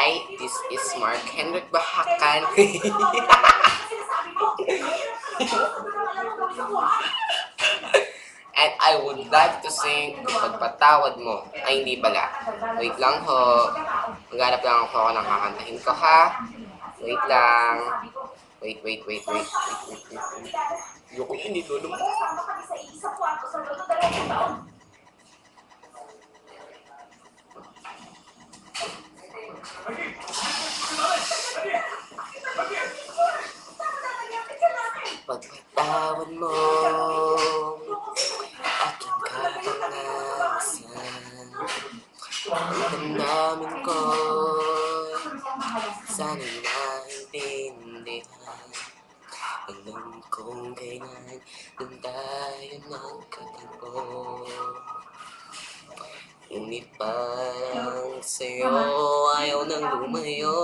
Hi, this is Mark Henrik Bahakan. And I would like to sing Pagpatawad Mo. Ay, hindi pala. Wait lang ho. Maghanap lang ako ng kakantahin ko, ha? Wait lang. Wait. Ayoko yun, hindi lolo mo. Pagpatawad mo aking kapangasan. Ang damdamin ko sana'y maintindihan. Alam kong kailan nung tayo nagkatagpo. Ngunit parang sa'yo ayaw nang lumayo.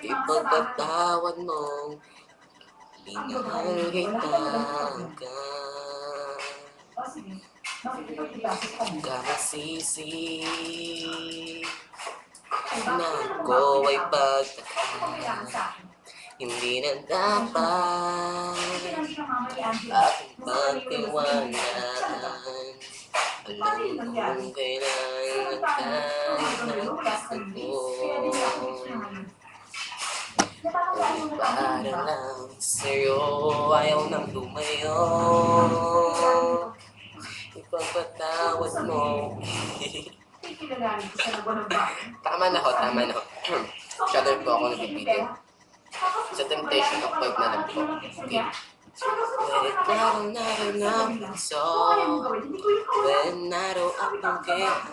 Ipagpatawad mo, minahal kita ka masisi na ako ay pagtakal. Hindi na dapat aking pagtiwalaan. Alam kong kailan tayo nagkatagpo. Para lang sa'yo ayaw nang lumayo. Ipagpatawad mo. Tama na ho. Shadow po ako nabibitin. Sa temptation of 5 na lang po. Okay. When I don't have so when I don't have to get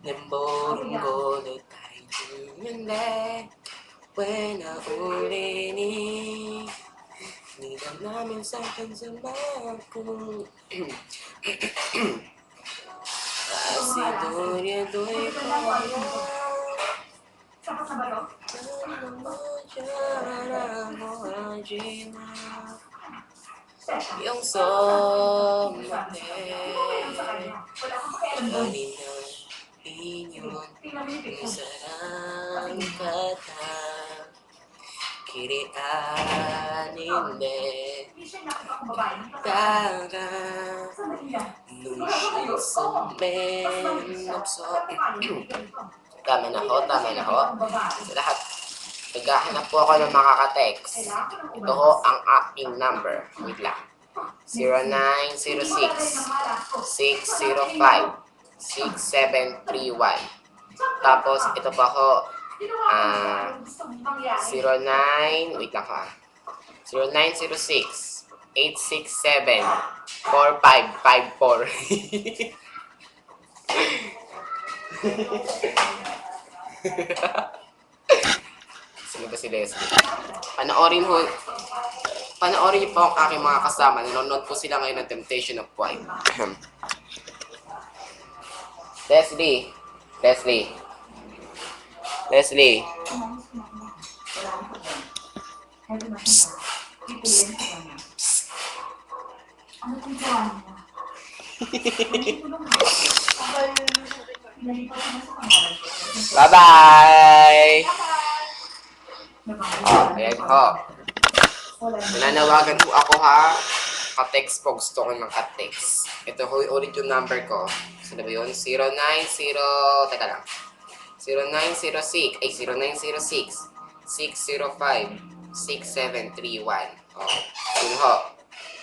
Nemboro tayo jumende when I ulini Nila namin sa kansama ko Kasi doy kaya yung somate kanina inyong sarang kata kirianin de taga nung sumenapso. Tama na ho. Sa lahat, naghahanap po ako ng makaka-text. Ito ho ang aking number. Wait lang. 0906-605-6731. Tapos, ito pa ho. 0906-867-4554. Sino ba si Leslie? Panoorin niyo po ang aking mga kasama. Nanonood po sila ngayon ng Temptation of Wife. Leslie. Bye-bye! Ayan ho. Nananawagan po ako, ha. Ka-text po. Gusto ko ng ka-text. Ito ho ulit yung number ko. Saan ba yun? 0906-605-6731. Yun ho.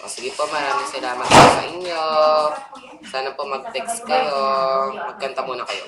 Sige po, maraming salamat po sa inyo. Sana po mag-text kayo. Magkanta muna kayo.